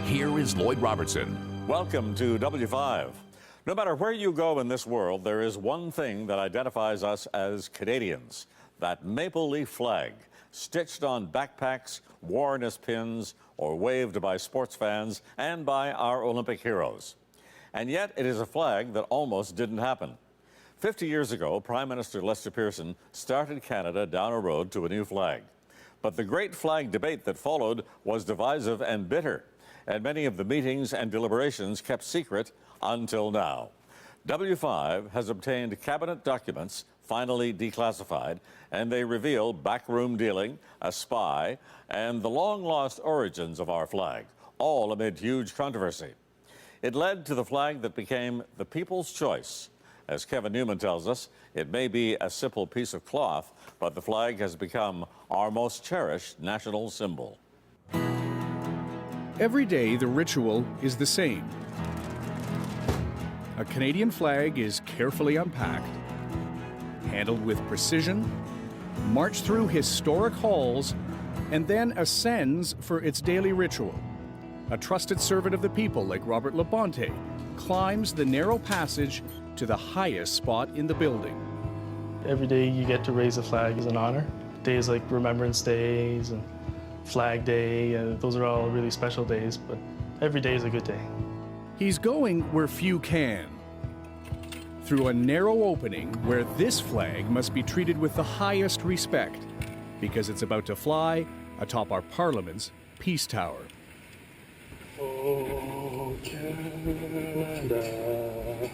Here is Lloyd Robertson. Welcome to W5. No matter where you go in this world, there is one thing that identifies us as Canadians: that maple leaf flag, stitched on backpacks, worn as pins, or waved by sports fans and by our Olympic heroes. And yet it is a flag that almost didn't happen. 50 years ago, Prime Minister Lester Pearson started Canada down a road to a new flag. But the great flag debate that followed was divisive and bitter, and many of the meetings and deliberations kept secret until now. W5 has obtained cabinet documents finally declassified, and they reveal backroom dealing, a spy, and the long-lost origins of our flag, all amid huge controversy. It led to the flag that became the people's choice. As Kevin Newman tells us, it may be a simple piece of cloth, but the flag has become our most cherished national symbol. Every day, the ritual is the same. A Canadian flag is carefully unpacked, handled with precision, marched through historic halls, and then ascends for its daily ritual. A trusted servant of the people like Robert Labonte climbs the narrow passage to the highest spot in the building. Every day you get to raise a flag is an honor. Days like Remembrance Days and Flag Day, those are all really special days, but every day is a good day. He's going where few can, through a narrow opening where this flag must be treated with the highest respect, because it's about to fly atop our Parliament's Peace Tower. Oh, Canada.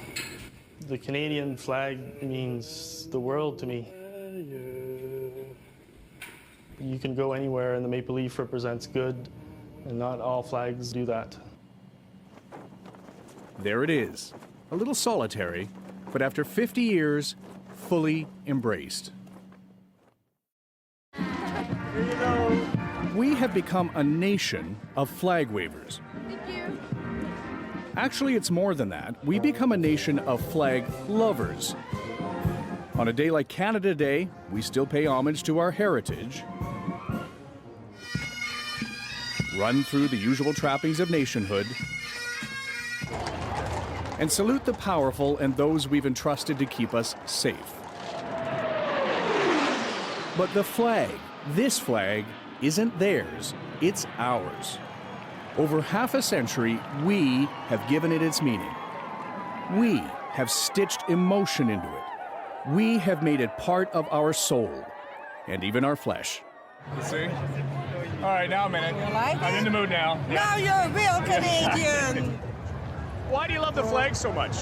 The Canadian flag means the world to me. You can go anywhere and the maple leaf represents good, and not all flags do that. There it is, a little solitary, but after 50 years, fully embraced. We have become a nation of flag wavers. Thank you. Actually, it's more than that. We become a nation of flag lovers. On a day like Canada Day, we still pay homage to our heritage, run through the usual trappings of nationhood, and salute the powerful and those we've entrusted to keep us safe. But the flag, this flag, isn't theirs, it's ours. Over half a century, we have given it its meaning. We have stitched emotion into it. We have made it part of our soul, and even our flesh. You see? All right, now a minute. You like I'm it? in the mood now. Now you're a real Canadian. Why do you love the flag so much?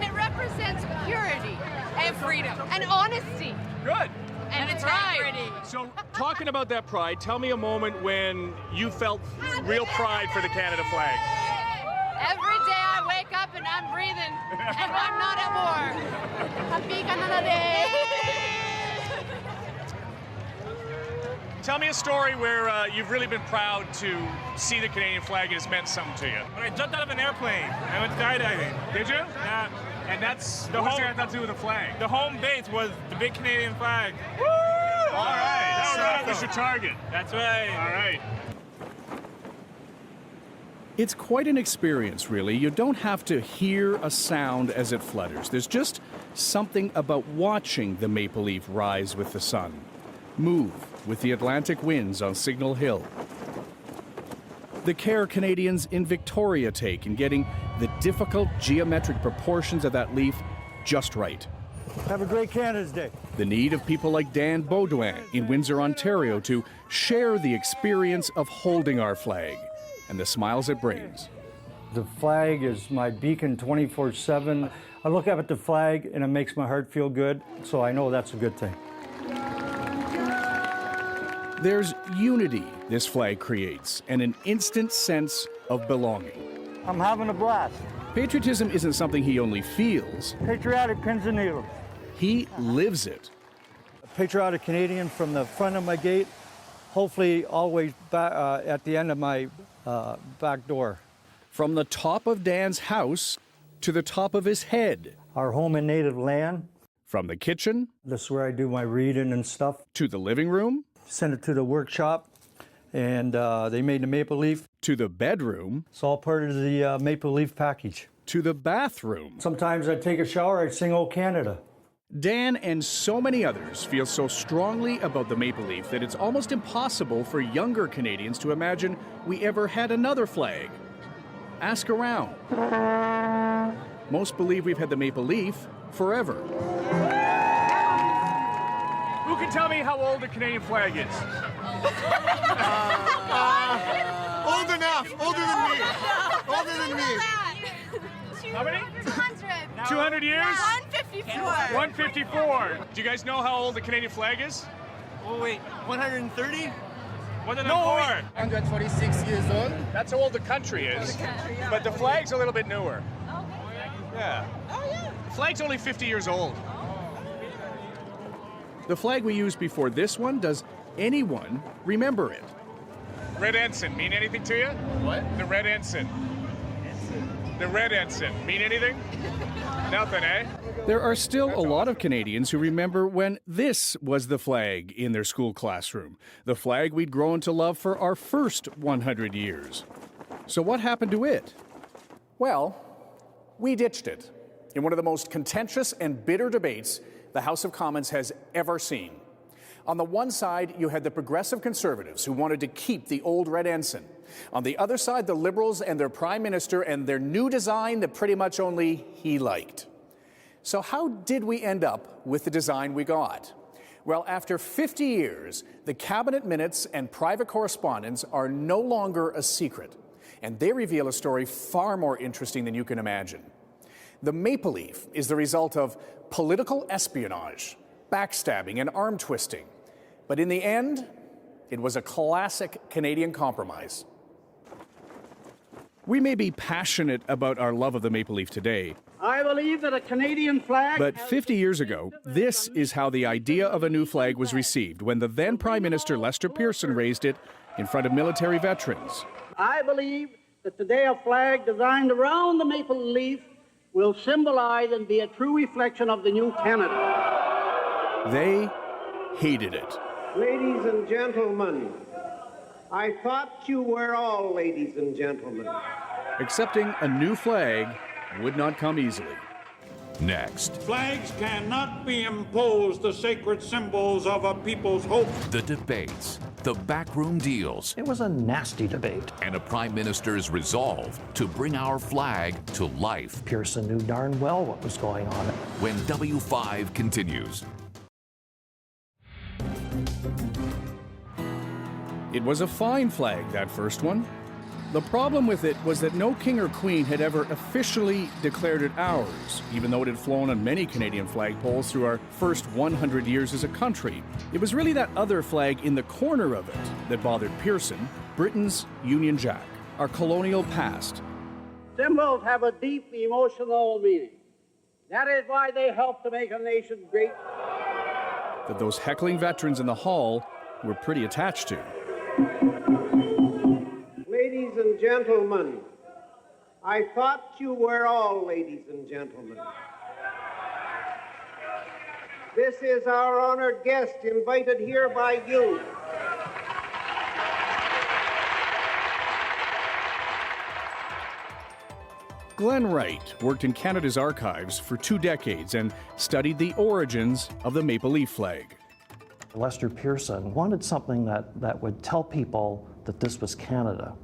It represents purity and freedom and honesty Good. and integrity. So, talking about that pride, tell me a moment when you felt real pride for the Canada flag. Every day I wake up and I'm breathing and I'm not at war. Happy Canada Day. Tell me a story where you've really been proud to see the Canadian flag and it's meant something to you. When I jumped out of an airplane, I went skydiving. Did you? Yeah. And that's The what's whole- that have to do with the flag? The home base was the big Canadian flag. Woo! All right, so that was awesome. your target. That's right. All right. It's quite an experience, really. You don't have to hear a sound as it flutters. There's just something about watching the maple leaf rise with the sun, move with the Atlantic winds on Signal Hill. The care Canadians in Victoria take in getting the difficult geometric proportions of that leaf just right. Have a great Canada's Day. The need of people like Dan Baudouin in Windsor, Ontario to share the experience of holding our flag and the smiles it brings. The flag is my beacon 24/7. I look up at the flag and it makes my heart feel good, so I know that's a good thing. There's unity this flag creates and an instant sense of belonging. I'm having a blast. Patriotism isn't something he only feels, Patriotic pins and needles. he lives it. A patriotic Canadian from the front of my gate, hopefully always at the end of my back door. From the top of Dan's house to the top of his head. Our home and native land. From the kitchen This is where I do my reading and stuff. to the living room Send it to the workshop. and they made the maple leaf. To the bedroom, It's all part of the maple leaf package. to the bathroom. Sometimes I take a shower, I sing "O Canada." Dan and so many others feel so strongly about the maple leaf that it's almost impossible for younger Canadians to imagine we ever had another flag. Ask around. Most believe we've had the maple leaf forever. Who can tell me how old the Canadian flag is? Old enough. Older than me. Older than me. How many? 200. 200 years? 154. 154. Do you guys know how old the Canadian flag is? Oh, wait. 130? 104. 146 years old. That's how old the country is. But the flag's a little bit newer. Yeah. The flag's only 50 years old. The flag we used before this one, does anyone remember it? Red ensign mean anything to you? What? The red ensign. The red ensign mean anything? Nothing, eh? There are still a lot of Canadians who remember when this was the flag in their school classroom, the flag we'd grown to love for our first 100 years. So what happened to it? Well, we ditched it in one of the most contentious and bitter debates the House of Commons has ever seen. On the one side, you had the progressive Conservatives who wanted to keep the old red ensign. On the other side, the Liberals and their Prime Minister and their new design that pretty much only he liked. So how did we end up with the design we got? Well, after 50 years, the cabinet minutes and private correspondence are no longer a secret, and they reveal a story far more interesting than you can imagine. The maple leaf is the result of political espionage, backstabbing, and arm twisting. But in the end, it was a classic Canadian compromise. We may be passionate about our love of the maple leaf today, I believe that a Canadian flag. but 50 years ago, this is how the idea of a new flag was received when the then Prime Minister Lester Pearson raised it in front of military veterans. I believe that today a flag designed around the maple leaf will symbolize and be a true reflection of the new Canada. They hated it. Ladies and gentlemen, I thought you were all ladies and gentlemen. Accepting a new flag would not come easily. Next, flags cannot be imposed, the sacred symbols of a people's hope. the debates, the backroom deals, It was a nasty debate. and a prime minister's resolve to bring our flag to life. Pearson knew darn well what was going on. When W5 continues. It was a fine flag, that first one. The problem with it was that no king or queen had ever officially declared it ours, even though it had flown on many Canadian flagpoles through our first 100 years as a country. It was really that other flag in the corner of it that bothered Pearson, Britain's Union Jack, our colonial past. Symbols have a deep emotional meaning. That is why they help to make a nation great. That those heckling veterans in the hall were pretty attached to. Ladies and gentlemen, I thought you were all ladies and gentlemen. This is our honored guest invited here by you. Glenn Wright worked in Canada's archives for 2 decades and studied the origins of the maple leaf flag. Lester Pearson wanted something that would tell people that this was Canada.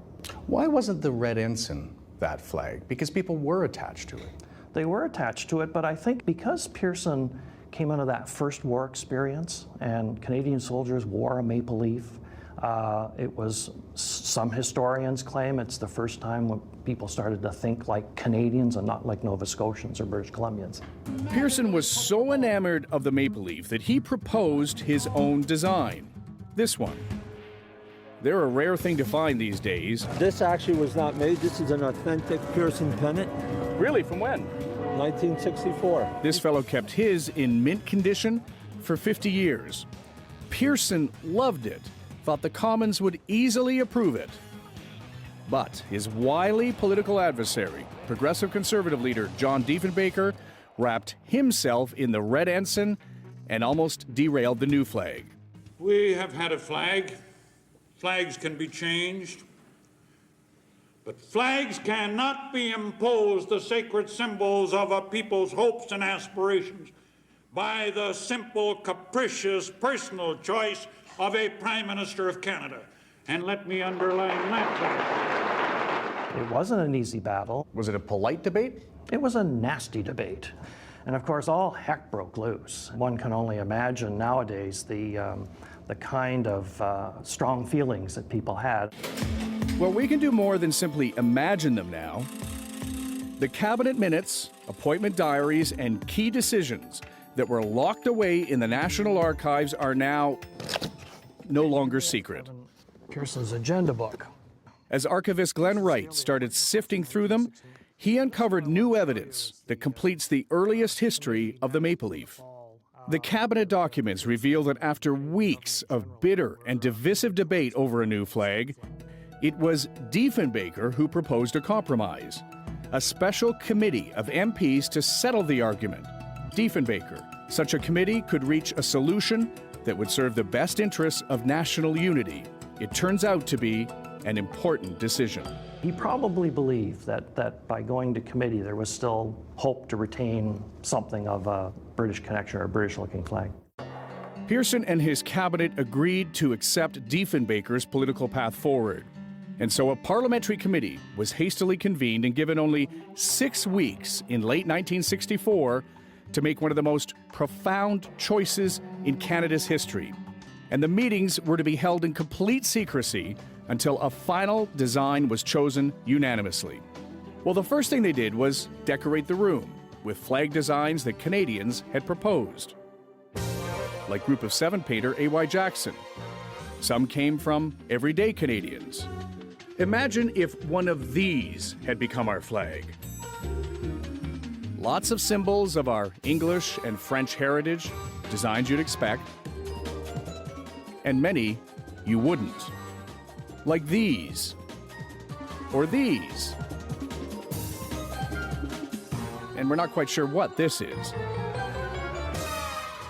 Why wasn't the red ensign that flag? Because people were attached to it. They were attached to it, but I think because Pearson came out of that first war experience and Canadian soldiers wore a maple leaf, it was, some historians claim it's the first time when people started to think like Canadians and not like Nova Scotians or British Columbians. Pearson was so enamored of the maple leaf that he proposed his own design. This one. They're a rare thing to find these days. This actually was not made. This is an authentic Pearson pennant. Really, from when? 1964. This fellow kept his in mint condition for 50 years. Pearson loved it, thought the Commons would easily approve it. But his wily political adversary, Progressive Conservative leader John Diefenbaker, wrapped himself in the red ensign and almost derailed the new flag. We have had a flag Flags can be changed, but flags cannot be imposed, the sacred symbols of a people's hopes and aspirations, by the simple, capricious, personal choice of a Prime Minister of Canada. And let me underline that. It wasn't an easy battle. Was it a polite debate? It was a nasty debate. And of course, all heck broke loose. One can only imagine nowadays the kind of strong feelings that people had. Well, we can do more than simply imagine them now. The cabinet minutes, appointment diaries, and key decisions that were locked away in the National Archives are now no longer secret. Pearson's agenda book. As archivist Glenn Wright started sifting through them, he uncovered new evidence that completes the earliest history of the Maple Leaf. The cabinet documents reveal that after weeks of bitter and divisive debate over a new flag, it was Diefenbaker who proposed a compromise, a special committee of MPs to settle the argument. Diefenbaker. Such a committee could reach a solution that would serve the best interests of national unity. It turns out to be an important decision. He probably believed that by going to committee there was still hope to retain something of a British connection or a British-looking flag. Pearson and his cabinet agreed to accept Diefenbaker's political path forward. And so a parliamentary committee was hastily convened and given only 6 weeks in late 1964 to make one of the most profound choices in Canada's history. And the meetings were to be held in complete secrecy until a final design was chosen unanimously. Well, the first thing they did was decorate the room with flag designs that Canadians had proposed, like Group of Seven painter A.Y. Jackson. Some came from everyday Canadians. Imagine if one of these had become our flag. Lots of symbols of our English and French heritage, designs you'd expect, and many you wouldn't. Like these, or these. And we're not quite sure what this is.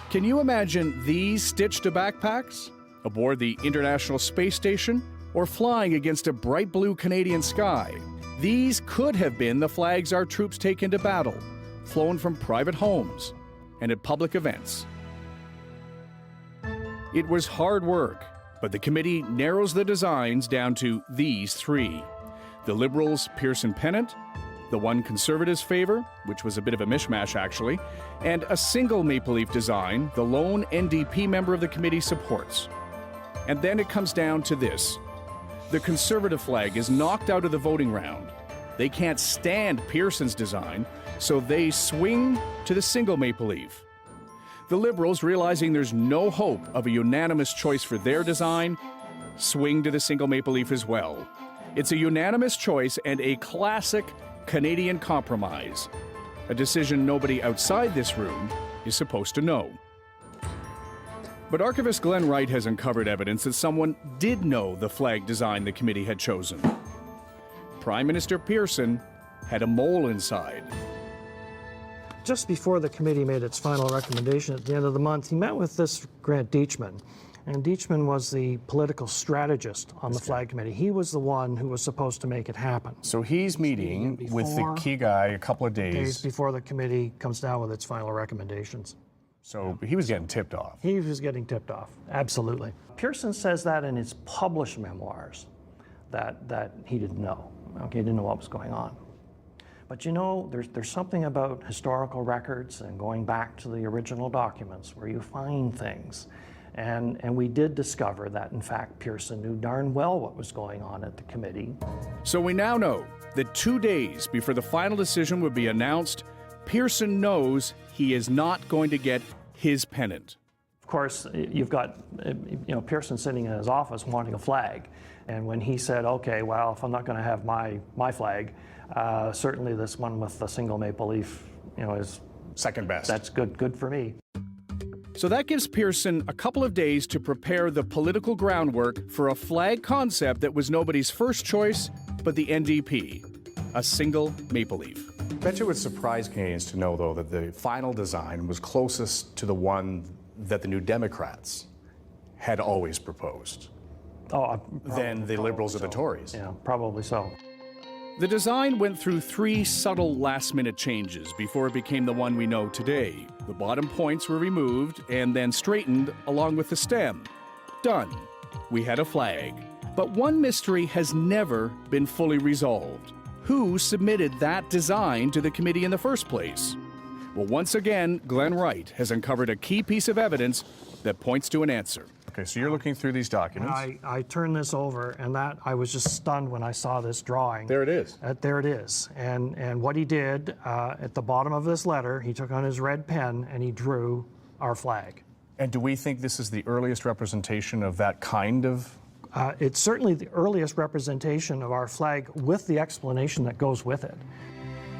Can you imagine these stitched to backpacks, aboard the International Space Station, or flying against a bright blue Canadian sky? These could have been the flags our troops take into battle, flown from private homes and at public events. It was hard work, but the committee narrows the designs down to these three: the Liberals' Pearson pennant, the one Conservatives favor, which was a bit of a mishmash actually, and a single maple leaf design the lone NDP member of the committee supports. And then it comes down to this. The Conservative flag is knocked out of the voting round. They can't stand Pearson's design, so they swing to the single maple leaf. The Liberals, realizing there's no hope of a unanimous choice for their design, swing to the single maple leaf as well. It's a unanimous choice and a classic Canadian compromise, a decision nobody outside this room is supposed to know. But archivist Glenn Wright has uncovered evidence that someone did know the flag design the committee had chosen. Prime Minister Pearson had a mole inside. Just before the committee made its final recommendation at the end of the month, he met with this Grant Deitchman. And Deitchman was the political strategist on the flag committee. He was the one who was supposed to make it happen. So he's meeting with the key guy a couple of days before the committee comes down with its final recommendations. So he was getting tipped off. He was getting tipped off, absolutely. Pearson says that in his published memoirs, that he didn't know. Okay, he didn't know what was going on. But you know, there's something about historical records and going back to the original documents where you find things. And we did discover that, in fact, Pearson knew darn well what was going on at the committee. So we now know that 2 days before the final decision would be announced, Pearson knows he is not going to get his pennant. Of course, you've got Pearson sitting in his office wanting a flag. And when he said, okay, well, if I'm not going to have my flag, certainly this one with the single maple leaf, is second best. That's good for me. So that gives Pearson a couple of days to prepare the political groundwork for a flag concept that was nobody's first choice, but the NDP, a single maple leaf. I bet you it would surprise Canadians to know, though, that the final design was closest to the one that the New Democrats had always proposed. than the Liberals or the Tories. Yeah, probably so. The design went through 3 subtle last-minute changes before it became the one we know today. The bottom points were removed and then straightened along with the stem. Done. We had a flag. But one mystery has never been fully resolved. Who submitted that design to the committee in the first place? Well, once again, Glenn Wright has uncovered a key piece of evidence that points to an answer. Okay, so you're looking through these documents. I turned this over, and I was just stunned when I saw this drawing. There it is. There it is. And what he did, at the bottom of this letter, he took on his red pen and he drew our flag. And do we think this is the earliest representation of that kind of? It's certainly the earliest representation of our flag with the explanation that goes with it.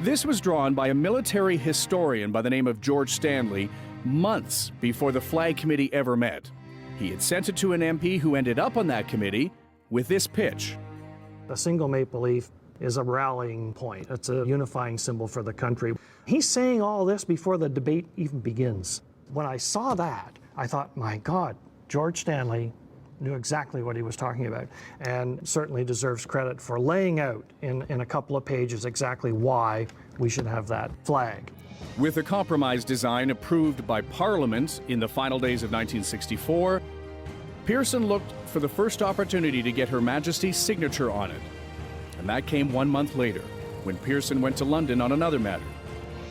This was drawn by a military historian by the name of George Stanley months before the Flag Committee ever met. He had sent it to an MP who ended up on that committee with this pitch. A single maple leaf is a rallying point. It's a unifying symbol for the country. He's saying all this before the debate even begins. When I saw that, I thought, my God, George Stanley knew exactly what he was talking about, and certainly deserves credit for laying out in a couple of pages exactly why we should have that flag. With a compromise design approved by Parliament in the final days of 1964, Pearson looked for the first opportunity to get Her Majesty's signature on it. And that came 1 month later, when Pearson went to London on another matter.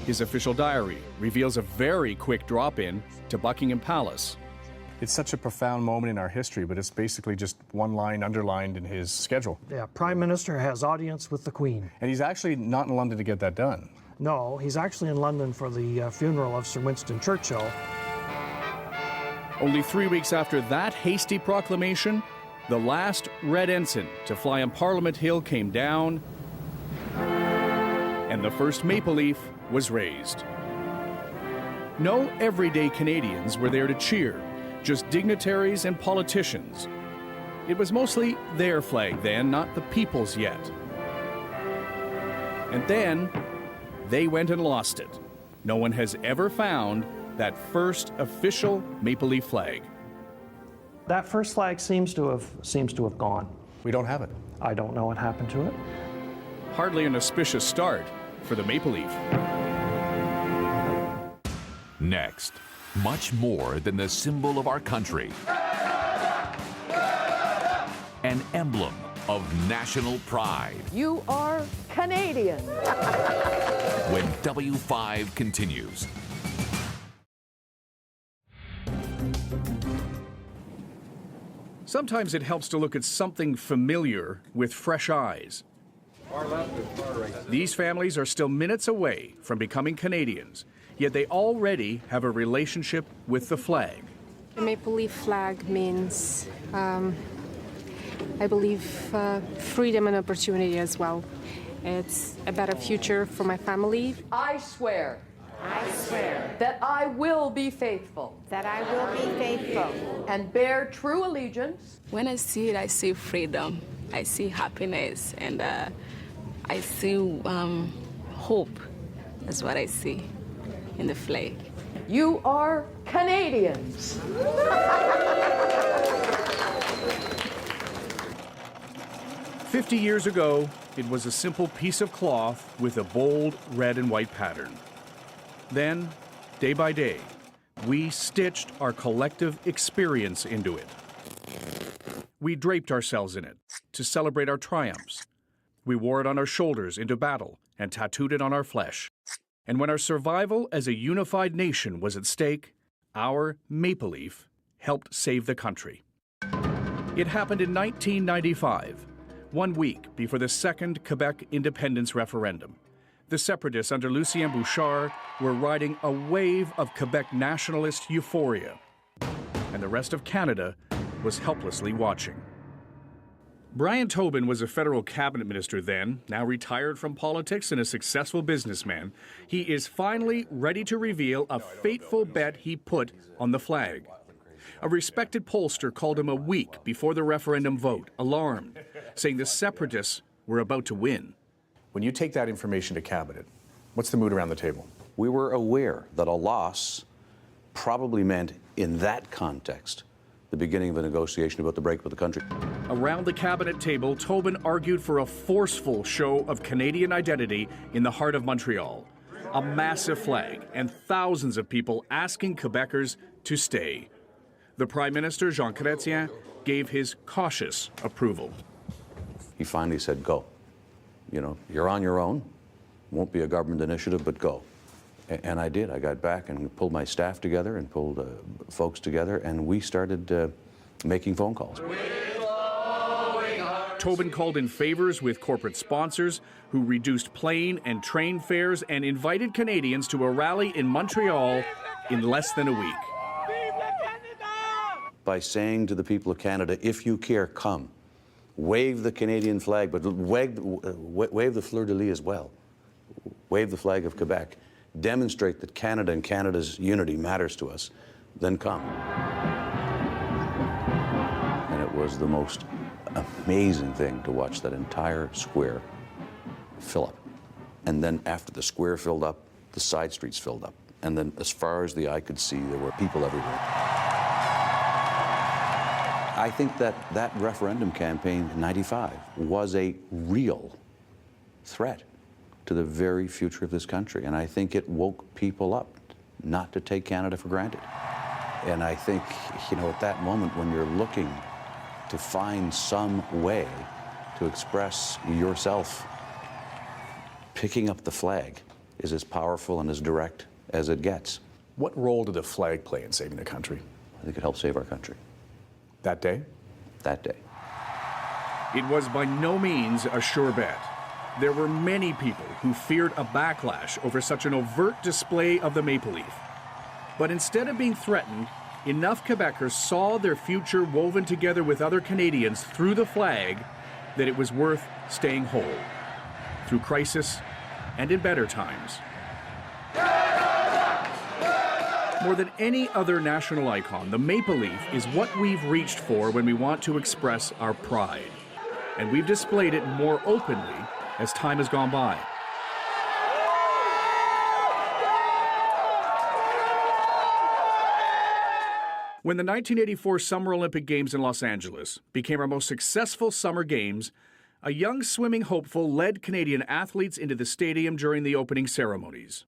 His official diary reveals a very quick drop-in to Buckingham Palace. It's such a profound moment in our history, but it's basically just one line underlined in his schedule. Yeah, Prime Minister has audience with the Queen. And he's actually not in London to get that done. No, he's actually in London for the funeral of Sir Winston Churchill. Only 3 weeks after that hasty proclamation, the last red ensign to fly on Parliament Hill came down, and the first maple leaf was raised. No everyday Canadians were there to cheer, just dignitaries and politicians. It was mostly their flag then, not the people's yet. And then they went and lost it. No one has ever found that first official maple leaf flag. That first flag seems to have gone. We don't have it. I don't know what happened to it. Hardly an auspicious start for the maple leaf. Next, much more than the symbol of our country. An emblem of national pride. You are Canadian. When W5 continues. Sometimes it helps to look at something familiar with fresh eyes. These families are still minutes away from becoming Canadians, yet they already have a relationship with the flag. The maple leaf flag means, I believe, freedom and opportunity as well. It's a better future for my family. I swear that I will be faithful. And bear true allegiance. When I see it, I see freedom. I see happiness, and I see hope. That's what I see in the flag. You are Canadians. 50 years ago, it was a simple piece of cloth with a bold red and white pattern. Then, day by day, we stitched our collective experience into it. We draped ourselves in it to celebrate our triumphs. We wore it on our shoulders into battle and tattooed it on our flesh. And when our survival as a unified nation was at stake, our maple leaf helped save the country. It happened in 1995, 1 week before the second Quebec independence referendum. The separatists under Lucien Bouchard were riding a wave of Quebec nationalist euphoria, and the rest of Canada was helplessly watching. Brian Tobin was a federal cabinet minister then, now retired from politics and a successful businessman. He is finally ready to reveal a fateful bet he put on the flag. A respected pollster called him a week before the referendum vote, alarmed, saying the separatists were about to win. When you take that information to cabinet, what's the mood around the table? We were aware that a loss probably meant, in that context, the beginning of a negotiation about the breakup of the country. Around the cabinet table, Tobin argued for a forceful show of Canadian identity in the heart of Montreal. A massive flag and thousands of people asking Quebecers to stay. The Prime Minister, Jean Chrétien, gave his cautious approval. He finally said, go. You know, you're on your own. Won't be a government initiative, but go. And I did. I got back and pulled my staff together and pulled folks together, and we started making phone calls. Tobin called in favors with corporate sponsors who reduced plane and train fares and invited Canadians to a rally in Montreal in less than a week. By saying to the people of Canada, if you care, come. Wave the Canadian flag, but wave the fleur-de-lis as well. Wave the flag of Quebec. Demonstrate that Canada and Canada's unity matters to us, then come. And it was the most amazing thing to watch that entire square fill up. And then after the square filled up, the side streets filled up. And then as far as the eye could see, there were people everywhere. I think that referendum campaign in '95 was a real threat to the very future of this country. And I think it woke people up not to take Canada for granted. And I think, you know, at that moment when you're looking to find some way to express yourself, picking up the flag is as powerful and as direct as it gets. What role did the flag play in saving the country? I think it helped save our country. That day? That day. It was by no means a sure bet. There were many people who feared a backlash over such an overt display of the maple leaf. But instead of being threatened, enough Quebecers saw their future woven together with other Canadians through the flag that it was worth staying whole, through crisis and in better times. More than any other national icon, the maple leaf is what we've reached for when we want to express our pride. And we've displayed it more openly as time has gone by. When the 1984 Summer Olympic Games in Los Angeles became our most successful summer games, a young swimming hopeful led Canadian athletes into the stadium during the opening ceremonies.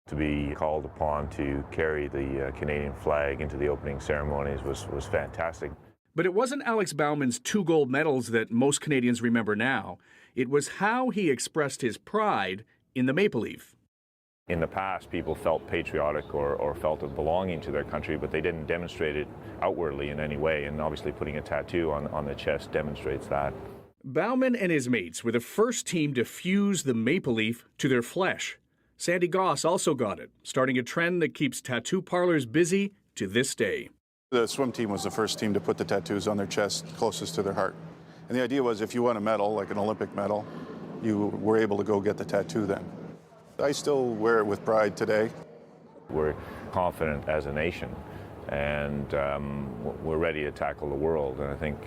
To be called upon to carry the Canadian flag into the opening ceremonies was fantastic. But it wasn't Alex Bauman's 2 gold medals that most Canadians remember now. It was how he expressed his pride in the maple leaf. In the past, people felt patriotic or felt a belonging to their country, but they didn't demonstrate it outwardly in any way, and obviously putting a tattoo on the chest demonstrates that. Bauman and his mates were the first team to fuse the maple leaf to their flesh. Sandy Goss also got it, starting a trend that keeps tattoo parlors busy to this day. The swim team was the first team to put the tattoos on their chest closest to their heart. And the idea was if you won a medal, like an Olympic medal, you were able to go get the tattoo then. I still wear it with pride today. We're confident as a nation, and we're ready to tackle the world. And I think,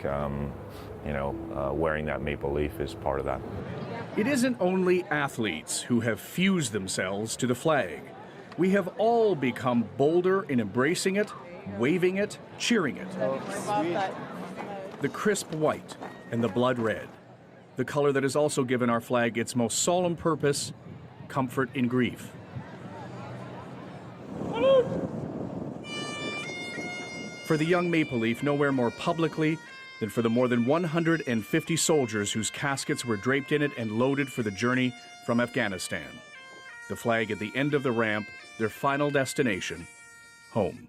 wearing that maple leaf is part of that. It isn't only athletes who have fused themselves to the flag. We have all become bolder in embracing it, waving it, cheering it. The crisp white and the blood red, the color that has also given our flag its most solemn purpose, comfort in grief. For the young maple leaf, nowhere more publicly than for the more than 150 soldiers whose caskets were draped in it and loaded for the journey from Afghanistan. The flag at the end of the ramp, their final destination, home.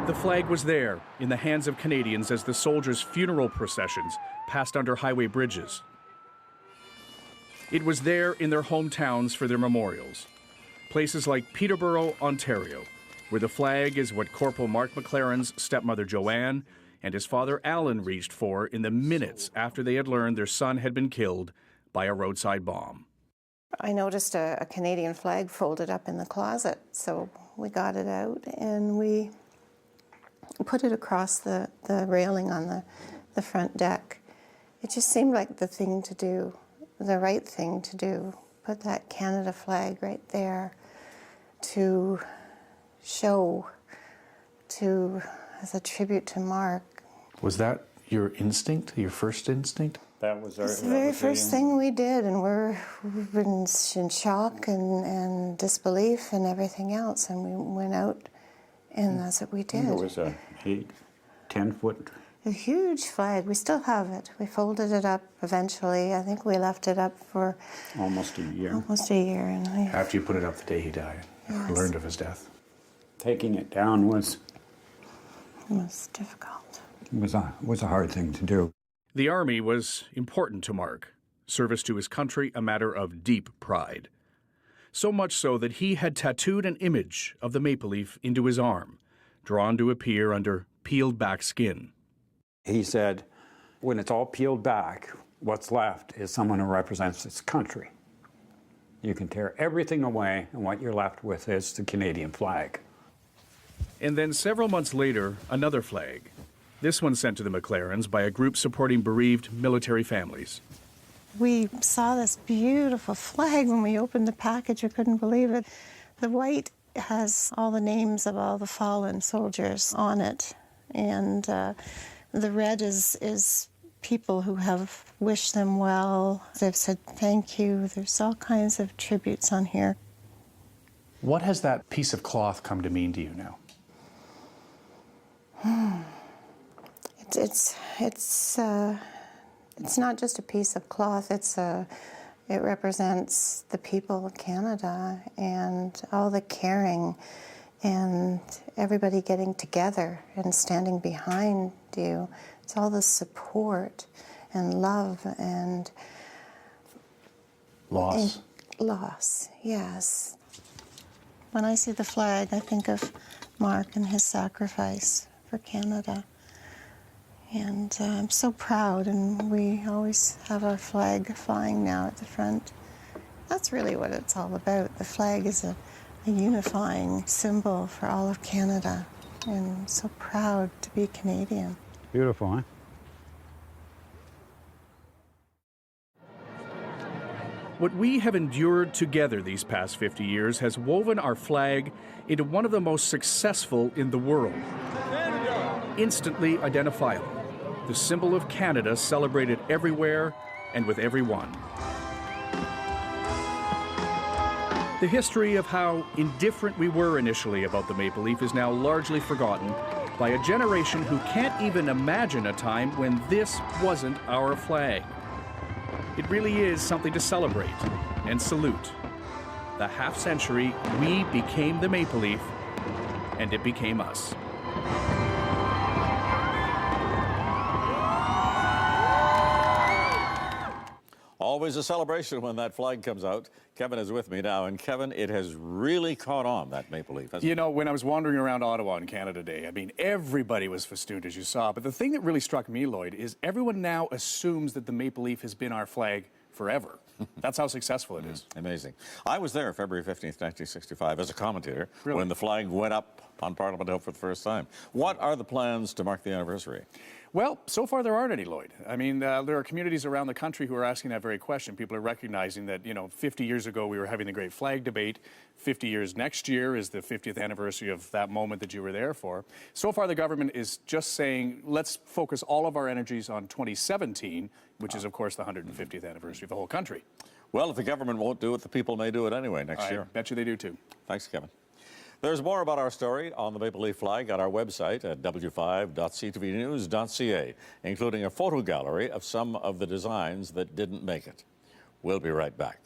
The flag was there in the hands of Canadians as the soldiers' funeral processions passed under highway bridges. It was there in their hometowns for their memorials. Places like Peterborough, Ontario, where the flag is what Corporal Mark McLaren's stepmother Joanne and his father Alan reached for in the minutes after they had learned their son had been killed by a roadside bomb. I noticed a Canadian flag folded up in the closet, so we got it out and we put it across the railing on the front deck. It just seemed like the thing to do, the right thing to do. Put that Canada flag right there to show as a tribute to Mark. Was that your instinct, your first instinct? That was our. It's the very first thing we did, and we've been in shock and disbelief and everything else, and we went out, and that's what we did. It was a 10-foot. A huge flag. We still have it. We folded it up eventually. I think we left it up for almost a year. Almost a year, and after you put it up the day he died, yes. learned of his death. Taking it down was difficult. Was a hard thing to do. The Army was important to Mark. Service to his country a matter of deep pride. So much so that he had tattooed an image of the maple leaf into his arm, drawn to appear under peeled back skin. He said, when it's all peeled back, what's left is someone who represents this country. You can tear everything away, and what you're left with is the Canadian flag. And then several months later, another flag. This one sent to the McLarens by a group supporting bereaved military families. We saw this beautiful flag when we opened the package. We couldn't believe it. The white has all the names of all the fallen soldiers on it. And the red is people who have wished them well. They've said thank you. There's all kinds of tributes on here. What has that piece of cloth come to mean to you now? It's not just a piece of cloth. It represents the people of Canada and all the caring and everybody getting together and standing behind you. It's all the support and love and loss. Loss, yes. When I see the flag, I think of Mark and his sacrifice for Canada. And I'm so proud, and we always have our flag flying now at the front. That's really what it's all about. The flag is a unifying symbol for all of Canada, and I'm so proud to be Canadian. Beautiful, huh? What we have endured together these past 50 years has woven our flag into one of the most successful in the world. Instantly identifiable. The symbol of Canada celebrated everywhere and with everyone. The history of how indifferent we were initially about the maple leaf is now largely forgotten by a generation who can't even imagine a time when this wasn't our flag. It really is something to celebrate and salute. The half-century we became the maple leaf, and it became us. Always a celebration when that flag comes out. Kevin is with me now, and Kevin, it has really caught on, that maple leaf, hasn't it? You know, when I was wandering around Ottawa on Canada Day, I mean, everybody was festooned, as you saw. But the thing that really struck me, Lloyd, is everyone now assumes that the maple leaf has been our flag forever. That's how successful it is. Amazing. I was there February 15th, 1965, as a commentator when the flag went up on Parliament Hill for the first time. What are the plans to mark the anniversary? Well, so far there aren't any, Lloyd. I mean, there are communities around the country who are asking that very question. People are recognizing that, 50 years ago we were having the Great Flag Debate. 50 years next year is the 50th anniversary of that moment that you were there for. So far the government is just saying, let's focus all of our energies on 2017, which is, of course, the 150th anniversary of the whole country. Well, if the government won't do it, the people may do it anyway next year. I bet you they do, too. Thanks, Kevin. There's more about our story on the Maple Leaf flag at our website at w5.ctvnews.ca, including a photo gallery of some of the designs that didn't make it. We'll be right back.